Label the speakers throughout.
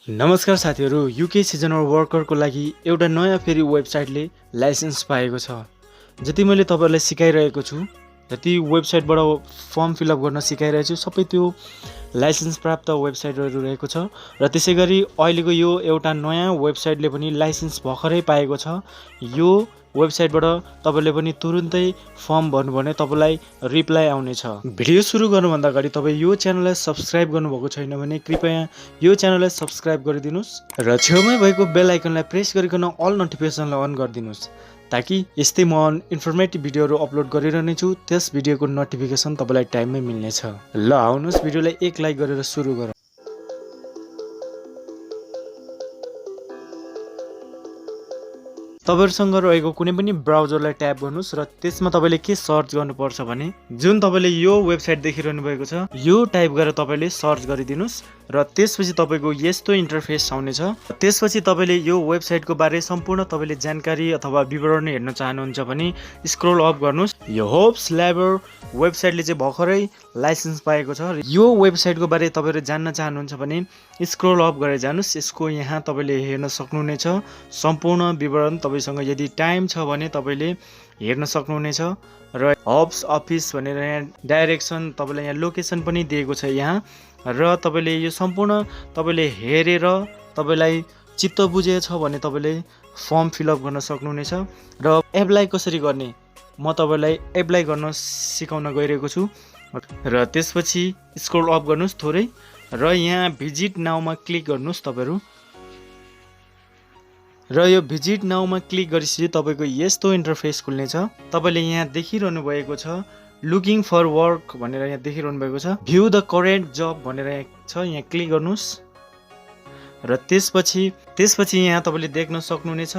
Speaker 1: नमस्कार साथीहरू, UK seasonal वर्करको लागि एउटा नयाँ फेरि वेबसाइटले लाइसेन्स पाएको छ। जति मैले तपाईहरुलाई सिकाइरहेको छु, जति वेबसाइटबाट फर्म फिलअप गर्न सिकाइरहेको छु, सबै त्यो लाइसेन्स प्राप्त वेबसाइटहरू रहेको छ। र त्यसैगरी अहिलेको यो एउटा नयाँ वेबसाइटले पनि लाइसेन्स भर्खरै पाएको छ। यो वेबसाइटबाट तपाईले पनि तुरुन्तै फर्म भर्नु भने तपाईलाई रिप्लाई आउनेछ। भिडियो सुरु गर्नुभन्दा अगाडि तपाई यो च्यानललाई सब्स्क्राइब गर्नुभएको छैन भने कृपया यो च्यानललाई सब्स्क्राइब गरिदिनुस् र छेउमै भएको बेल आइकनलाई प्रेस गरिकन अल नोटिफिकेसनलाई अन गरिदिनुस्, ताकि यस्तै म इन्फर्मेटिभ भिडियोहरू अपलोड गरिरहने छु त्यस भिडियोको नोटिफिकेसन तपाईलाई टाइममै मिल्नेछ। ल आउनुहोस् भिडियोलाई एक लाइक गरेर सुरु गरौँ। तपाईहरुसँग रहेको कुनै पनि ब्राउजरलाई ट्याप गर्नुस् र त्यसमा तपाईले के सर्च गर्नुपर्छ भने जुन तपाईले यो वेबसाइट देखिरहनु भएको छ यो टाइप गरेर तपाईले सर्च गरिदिनुस् र त्यसपछि तपाईको यस्तो इन्टरफेस आउनेछ। त्यसपछि तपाईले यो वेबसाइटको बारे सम्पूर्ण तपाईले जानकारी अथवा विवरण हेर्न चाहनुहुन्छ भने स्क्रोल अप गर्नुस्। यो होप्स लेबर वेबसाइटले चाहिँ भर्खरै लाइसेन्स पाएको छ। यो वेबसाइटको बारे तपाईहरु जान्न चाहनुहुन्छ भने स्क्रोल अप गरेर जानुस्। यसको यहाँ तपाईले हेर्न सक्नुहुनेछ सम्पूर्ण विवरण। तपाईसँग यदि टाइम छ भने तपाईले हेर्न सक्नुहुनेछ र हब्स अफिस भनेर यहाँ डाइरेक्सन तपाईलाई यहाँ लोकेसन पनि दिएको छ यहाँ। र तपाईले यो सम्पूर्ण तपाईले हेरेर तपाईलाई चित्त बुझेछ भने तपाईले फर्म फिलअप गर्न सक्नुहुनेछ। र एप्लाई कसरी गर्ने म तपाईलाई एप्लाई गर्न सिकाउन गइरहेको छु। र त्यसपछि स्क्रोल अप गर्नुस् थोरै र यहाँ भिजिट नाउमा क्लिक गर्नुस् तपाईहरु। र यो भिजिट नाउमा क्लिक गरेपछि तपाईको यस्तो इन्टरफेस खुल्नेछ। तपाईले यहाँ देखिरहनु भएको छ लुकिङ फर वर्क भनेर यहाँ देखिरहनु भएको छ। भ्यू द करेन्ट जब भनेर यहाँ छ, यहाँ क्लिक गर्नुस् र त्यसपछि यहाँ तपाईले देख्न सक्नुहुनेछ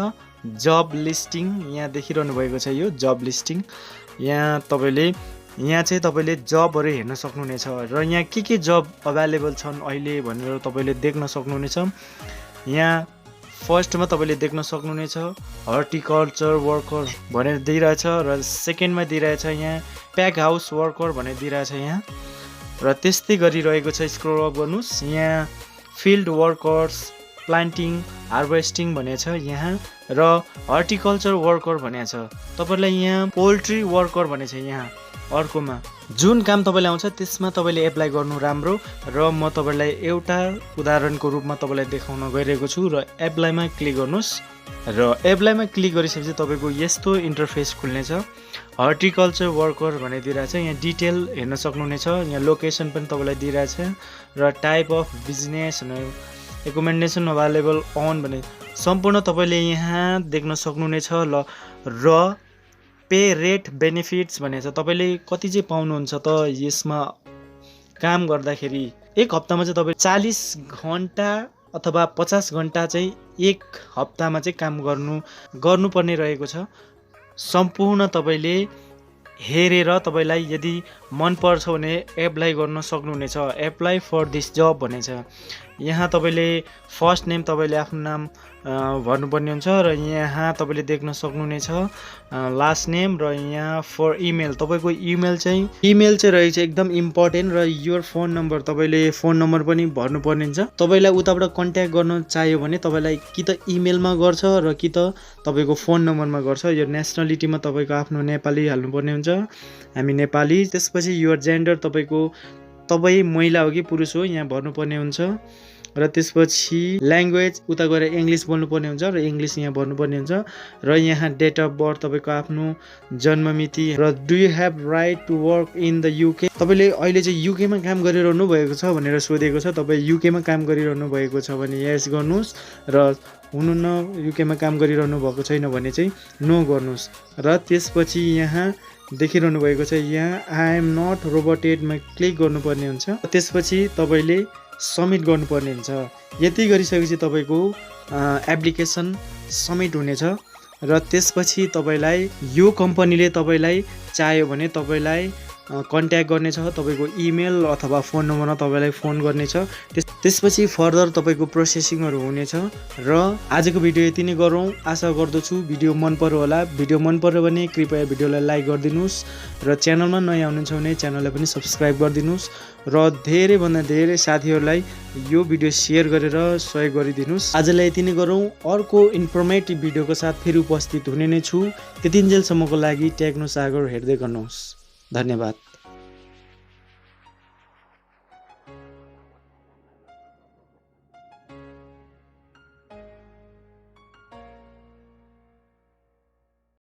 Speaker 1: जब लिस्टिङ यहाँ देखिरहनु भएको छ। यो जब लिस्टिङ यहाँ चाहिँ तपाईले जबहरु हेर्न सक्नुहुनेछ र यहाँ के जब अभाइलेबल छन् अहिले भनेर तपाईले देख्न सक्नुहुनेछ। यहाँ फर्स्टमा तपाईले देख्न सक्नुहुनेछ हर्टिकल्चर वर्कर भनेर दिइरहेछ र सेकेन्डमा दिइरहेछ यहाँ प्याक हाउस वर्कर भनेर दिइरहेछ यहाँ। र त्यस्तै गरिरहेको छ। स्क्रोल अप गर्नुस्, यहाँ फिल्ड वर्कर्स प्लान्टिङ हार्भेस्टिङ भनेछ यहाँ र हर्टिकल्चर वर्कर भनेछ। तपाईलाई यहाँ पोल्ट्री वर्कर भनेछ यहाँ अर्कोमा। जुन काम तपाईलाई आउँछ त्यसमा तपाईले एप्लाई गर्नु राम्रो र म तपाईलाई एउटा उदाहरणको रूपमा तपाईलाई देखाउन गइरहेको छु। र एप्लाईमा क्लिक गर्नुस् र एप्लाईमा क्लिक गरिसकेपछि तपाईको यस्तो इन्टरफेस खुल्नेछ। हर्टिकल्चर वर्कर भनेर दिइरहेछ, यहाँ डिटेल हेर्न सक्नुहुनेछ। यहाँ लोकेसन पनि तपाईलाई दिइरहेछ र type of business recommendation available on भने सम्पूर्ण तपाईले यहाँ देख्न सक्नुहुनेछ। र पे रेट बेनिफिट्स भनेछ तपाईले कति चाहिँ पाउनुहुन्छ त यसमा काम गर्दाखेरि। एक हप्तामा चाहिँ तपाईले 40 घण्टा अथवा 50 घण्टा चाहिँ एक हप्तामा चाहिँ काम गर्नुपर्ने रहेको छ। सम्पूर्ण तपाईले हेरेर तपाईलाई यदि मन पर्छ भने एप्लाई गर्न सक्नुहुनेछ। एप्लाई फर दिस जब भनेछ। यहाँ तपाईले फर्स्ट नेम तपाईले आफ्नो नाम भर्नुपर्ने हुन्छ र यहाँ तपाईले देख्न सक्नुहुनेछ लास्ट नेम र यहाँ फर इमेल तपाईको इमेल चाहिँ रहेछ एकदम इम्पोर्टेन्ट। र योर फोन नम्बर तपाईले फोन नम्बर पनि भर्नुपर्ने हुन्छ। तपाईलाई उताबाट कन्ट्याक्ट गर्न चाहियो भने तपाईलाई कि त इमेलमा गर्छ र कि त तपाईको फोन नम्बरमा गर्छ। यो नेसनलिटीमा तपाईको आफ्नो नेपाली हाल्नुपर्ने हुन्छ, हामी नेपाली। त्यसपछि योर जेन्डर तपाई महिला हो कि पुरुष हो यहाँ भर्नुपर्ने हुन्छ। र त्यसपछि ल्याङ्ग्वेज उता गएर इङ्ग्लिस बोल्नुपर्ने हुन्छ र इङ्ग्लिस यहाँ भर्नुपर्ने हुन्छ। र यहाँ डेट अफ बर्थ तपाईको आफ्नो जन्ममिति र do you have right to work in the UK. तपाईले अहिले चाहिँ युकेमा काम गरिरहनु भएको छ भनेर सोधेको छ। तपाई युकेमा काम गरिरहनु भएको छ भने यस गर्नुस् र हुनुहुन्न युकेमा काम गरिरहनु भएको छैन भने चाहिँ नो गर्नुस्। र त्यसपछि यहाँ देखिरहनु भएको छ यहाँ आई एम नट रोबोटेडमा क्लिक गर्नुपर्ने हुन्छ। त्यसपछि तपाईले सबमिट गर्नुपर्ने हुन्छ। यति गरिसकेपछि तपाईको एप्लिकेसन सबमिट हुनेछ। र त्यसपछि तपाईलाई यो कम्पनीले तपाईलाई चाह्यो भने तपाईलाई कन्ट्याक्ट गर्नेछ, तपाईँको इमेल अथवा फोन नम्बरमा तपाईँलाई फोन गर्नेछ। त्यसपछि फर्दर तपाईँको प्रोसेसिङहरू हुनेछ। र आजको भिडियो यति नै गरौँ। आशा गर्दछु भिडियो मन पर्यो होला। भिडियो मन पर्यो भने कृपया भिडियोलाई लाइक गरिदिनुहोस् र च्यानलमा नयाँ हुनुहुन्छ भने च्यानललाई पनि सब्सक्राइब गरिदिनुहोस् र धेरैभन्दा धेरै साथीहरूलाई यो भिडियो सेयर गरेर सहयोग गरिदिनुहोस्। आजलाई यति नै गरौँ। अर्को इन्फर्मेटिभ भिडियोको साथ फेरि उपस्थित हुने नै छु। त्यतिन्जेलसम्मको लागि टेक्नो सागर हेर्दै गर्नुहोस्। धन्यवाद।